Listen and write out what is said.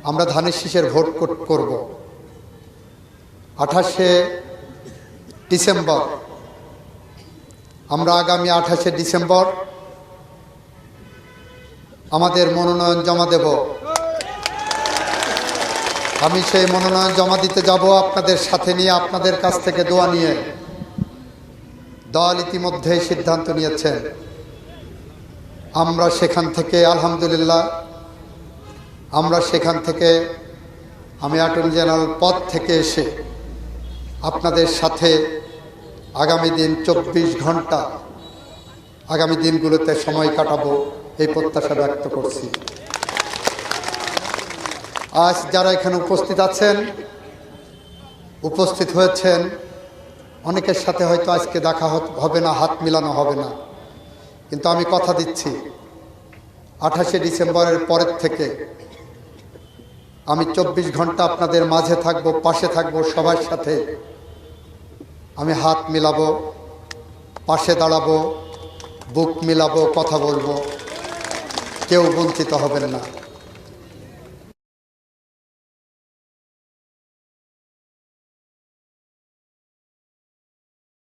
আমরা ধানের শীষের ভোট করব। 28শে ডিসেম্বর, আমরা আগামী 28শে ডিসেম্বর আমাদের মনোনয়ন জমা দেব। আমি সেই মনোনয়ন জমা দিতে যাব আপনাদের সাথে নিয়ে, আপনাদের কাছ থেকে দোয়া নিয়ে। দল ইতিমধ্যেই সিদ্ধান্ত নিয়েছেন, আমরা সেখান থেকে আলহামদুলিল্লাহ আমি অ্যাটর্নি জেনারেল পদ থেকে এসে আপনাদের সাথে আগামী দিন 24 ঘন্টা আগামী দিনগুলোতে সময় কাটাবো, এই প্রত্যাশা ব্যক্ত করছি। আজ যারা এখানে উপস্থিত হয়েছেন, অনেকের সাথে হয়তো আজকে দেখা হবে না, হাত মিলানো হবে না, কিন্তু আমি কথা দিচ্ছি 28শে ডিসেম্বরের পরের থেকে আমি 24 ঘন্টা আপনাদের মাঝে থাকবো, পাশে থাকবো, সবার সাথে আমি হাত মিলাবো, পাশে দাঁড়াবো, বুক মিলাবো, কথা বলবো, কেউ বঞ্চিত হবেন না।